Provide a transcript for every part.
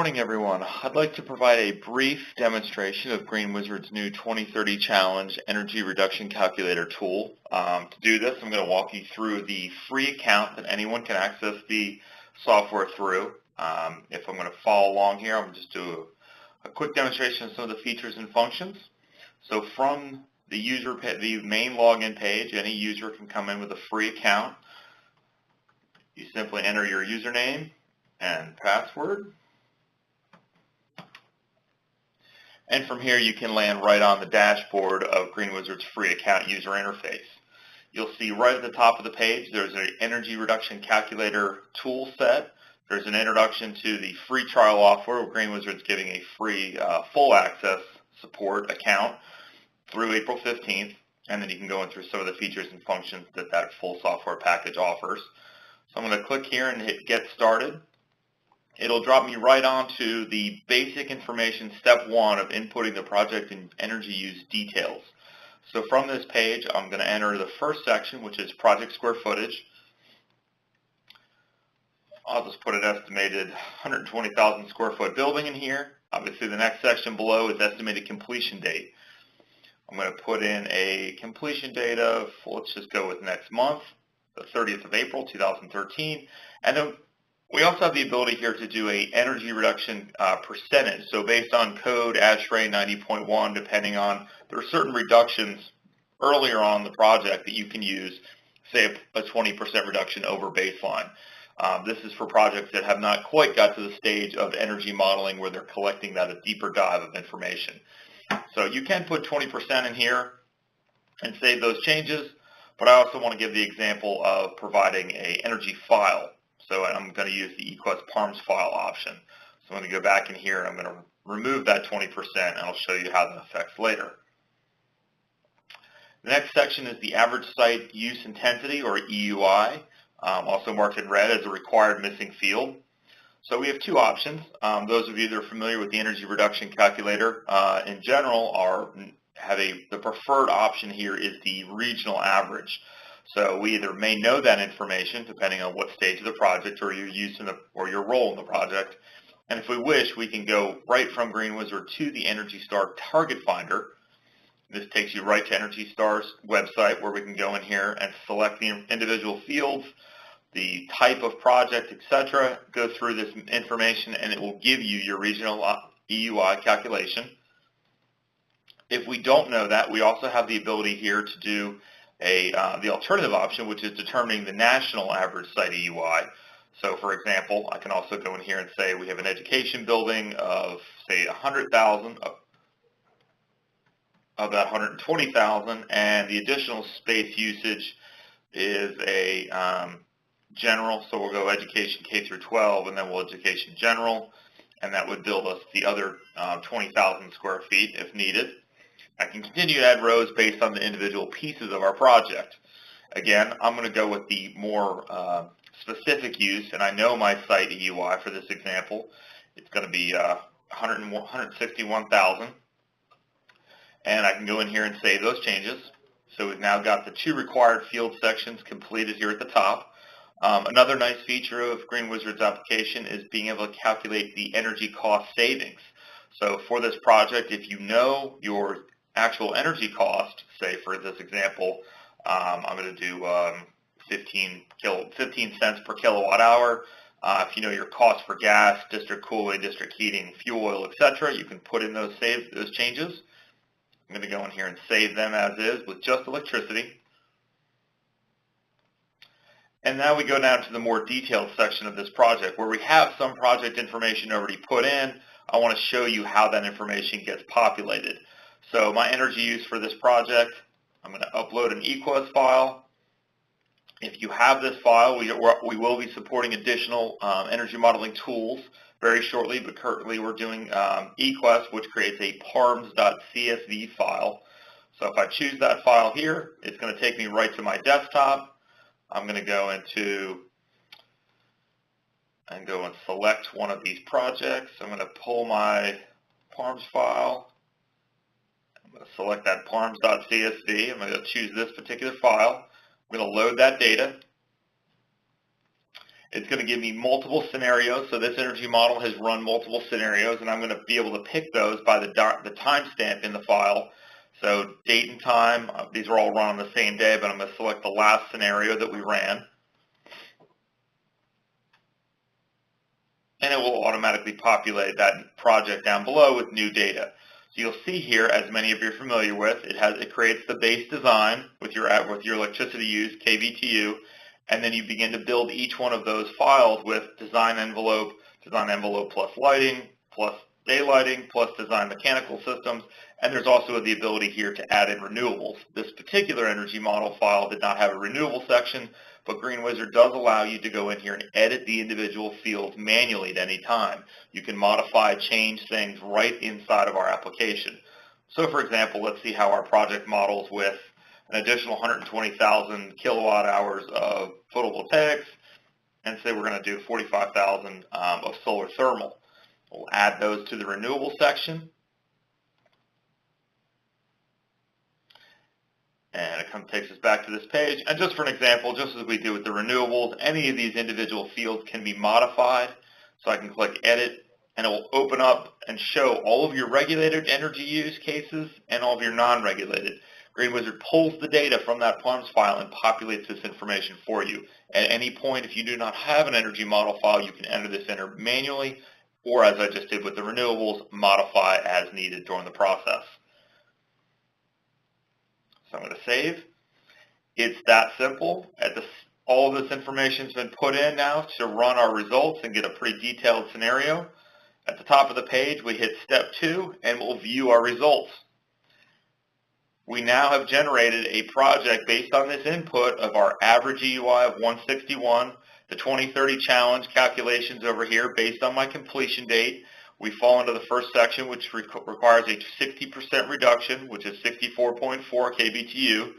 morning, everyone. I'd like to provide a brief demonstration of GreenWizard's new 2030 Challenge Energy Reduction Calculator tool. To do this, I'm going to walk you through the free account that anyone can access the software through. If I'm going to follow along here, I'm going to just do a quick demonstration of some of the features and functions. So from the main login page, any user can come in with a free account. You simply enter your username and password. And from here, you can land right on the dashboard of GreenWizard's free account user interface. You'll see right at the top of the page, there's an energy reduction calculator tool set. There's an introduction to the free trial offer where GreenWizard's giving a free full access support account through April 15th. And then you can go in through some of the features and functions that that full software package offers. So I'm going to click here and hit Get Started. It'll drop me right onto the basic information, step one of inputting the project and energy use details. So from this page, I'm going to enter the first section, which is project square footage. I'll just put an estimated 120,000 square foot building in here. Obviously, the next section below is estimated completion date. I'm going to put in a completion date of, let's just go with next month, the 30th of April, 2013. And then we also have the ability here to do a energy reduction percentage. So based on code ASHRAE 90.1, depending on, there are certain reductions earlier on in the project that you can use, say a 20% reduction over baseline. This is for projects that have not quite got to the stage of energy modeling where they're collecting that a deeper dive of information. So you can put 20% in here and save those changes, but I also want to give the example of providing an energy file. So I'm going to use the eQuest PARMS file option. So I'm going to go back in here and I'm going to remove that 20% and I'll show you how that affects later. The next section is the average site use intensity, or EUI, also marked in red as a required missing field. So we have two options. Those of you that are familiar with the energy reduction calculator in general have the preferred option here is the regional average. So we either may know that information depending on what stage of the project or your use or your role in the project. And if we wish, we can go right from GreenWizard to the Energy Star Target Finder. This takes you right to Energy Star's website where we can go in here and select the individual fields, the type of project, etc. Go through this information and it will give you your regional EUI calculation. If we don't know that, we also have the ability here to do the alternative option, which is determining the national average site EUI. So for example, I can also go in here and say we have an education building of, say, 100,000, of that 120,000, and the additional space usage is a general, so we'll go education K through 12, and then we'll education general, and that would build us the other 20,000 square feet if needed. I can continue to add rows based on the individual pieces of our project. Again, I'm going to go with the more specific use, and I know my site EUI for this example. It's going to be 161,000, and I can go in here and save those changes. So we've now got the two required field sections completed here at the top. Another nice feature of GreenWizard's application is being able to calculate the energy cost savings. So for this project, if you know your actual energy cost, say for this example, I'm going to do 15 cents per kilowatt hour. If you know your cost for gas, district cooling, district heating, fuel oil, etc., you can put in those changes. I'm going to go in here and save them as is with just electricity. And now we go down to the more detailed section of this project where we have some project information already put in. I want to show you how that information gets populated. So my energy use for this project, I'm going to upload an eQuest file. If you have this file, we will be supporting additional energy modeling tools very shortly, but currently we're doing eQuest, which creates a parms.csv file. So if I choose that file here, it's going to take me right to my desktop. I'm going to go into and go and select one of these projects. I'm going to pull my PARMS file. I'm going to select that parms.csv. I'm going to choose this particular file. I'm going to load that data. It's going to give me multiple scenarios. So this energy model has run multiple scenarios, and I'm going to be able to pick those by the timestamp in the file. So date and time, these are all run on the same day, but I'm going to select the last scenario that we ran. And it will automatically populate that project down below with new data. So you'll see here, as many of you are familiar with, it creates the base design with your electricity use, kVTU, and then you begin to build each one of those files with design envelope plus lighting, plus daylighting, plus design mechanical systems, and there's also the ability here to add in renewables. This particular energy model file did not have a renewable section, but GreenWizard does allow you to go in here and edit the individual fields manually at any time. You can modify, change things right inside of our application. So for example, let's see how our project models with an additional 120,000 kilowatt hours of photovoltaics, and say we're going to do 45,000 of solar thermal. We'll add those to the renewable section. And it takes us back to this page. And just for an example, just as we do with the renewables, any of these individual fields can be modified. So I can click Edit, and it will open up and show all of your regulated energy use cases and all of your non-regulated. GreenWizard pulls the data from that PARMS file and populates this information for you. At any point, if you do not have an energy model file, you can enter this in manually, or as I just did with the renewables, modify as needed during the process. So I'm going to save. It's that simple. All of this information has been put in now to run our results and get a pretty detailed scenario. At the top of the page, we hit step 2, and we'll view our results. We now have generated a project based on this input of our average EUI of 161, the 2030 challenge calculations over here based on my completion date. We fall into the first section, which requires a 60% reduction, which is 64.4 kBTU.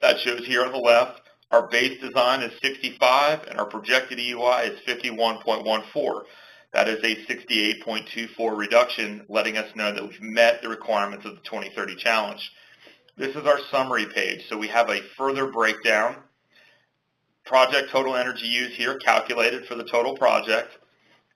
That shows here on the left. Our base design is 65, and our projected EUI is 51.14. That is a 68.24 reduction, letting us know that we've met the requirements of the 2030 challenge. This is our summary page, so we have a further breakdown. Project total energy use here calculated for the total project.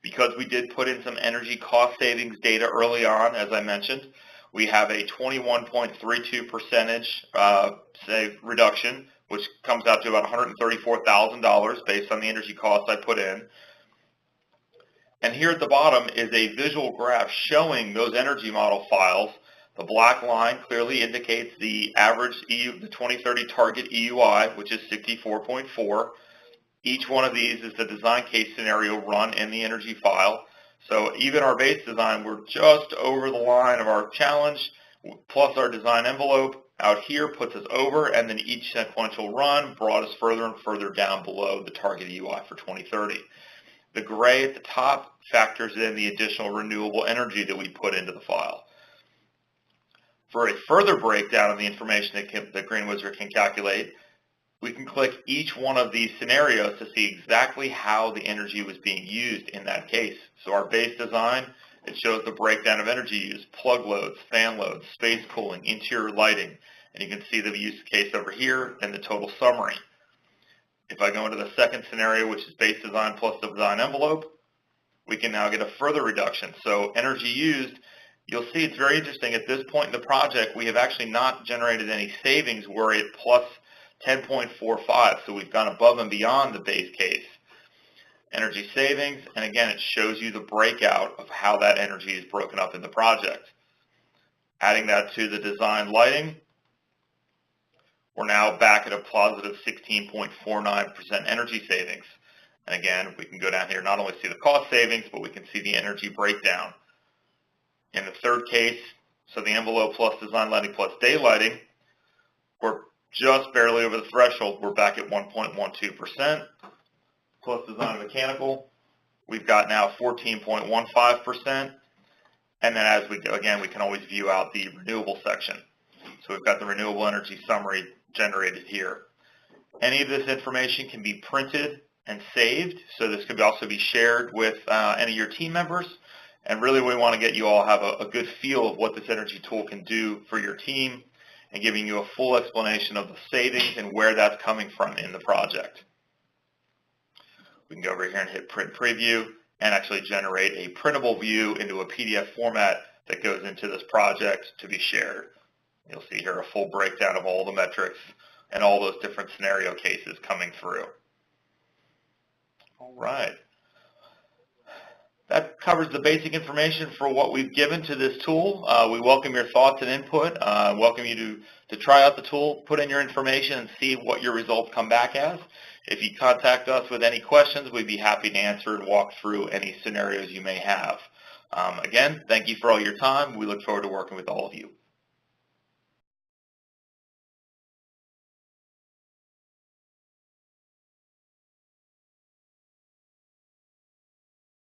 Because we did put in some energy cost savings data early on, as I mentioned, we have a 21.32% reduction, which comes out to about $134,000 based on the energy costs I put in. And here at the bottom is a visual graph showing those energy model files. The black line clearly indicates the average the 2030 target EUI, which is 64.4. Each one of these is the design case scenario run in the energy file. So even our base design, we're just over the line of our challenge, plus our design envelope out here puts us over, and then each sequential run brought us further and further down below the target EUI for 2030. The gray at the top factors in the additional renewable energy that we put into the file. For a further breakdown of the information that GreenWizard can calculate, we can click each one of these scenarios to see exactly how the energy was being used in that case. So our base design, it shows the breakdown of energy use, plug loads, fan loads, space cooling, interior lighting, and you can see the use case over here and the total summary. If I go into the second scenario, which is base design plus the design envelope, we can now get a further reduction. So energy used, you'll see it's very interesting. At this point in the project, we have actually not generated any savings. We're at plus 10.45, so we've gone above and beyond the base case. Energy savings, and again, it shows you the breakout of how that energy is broken up in the project. Adding that to the design lighting, we're now back at a positive 16.49% energy savings. And again, we can go down here, not only see the cost savings, but we can see the energy breakdown. In the third case, so the envelope plus design lighting plus day lighting, we're just barely over the threshold. We're back at 1.12%. Plus design mechanical, we've got now 14.15%. And then as we go, again, we can always view out the renewable section. So we've got the renewable energy summary generated here. Any of this information can be printed and saved. So this could also be shared with any of your team members. And really we want to get you all have a good feel of what this energy tool can do for your team and giving you a full explanation of the savings and where that's coming from in the project. We can go over here and hit print preview and actually generate a printable view into a PDF format that goes into this project to be shared. You'll see here a full breakdown of all the metrics and all those different scenario cases coming through. All right. That covers the basic information for what we've given to this tool. We welcome your thoughts and input. Welcome you to try out the tool, put in your information, and see what your results come back as. If you contact us with any questions, we'd be happy to answer and walk through any scenarios you may have. Again, thank you for all your time. We look forward to working with all of you.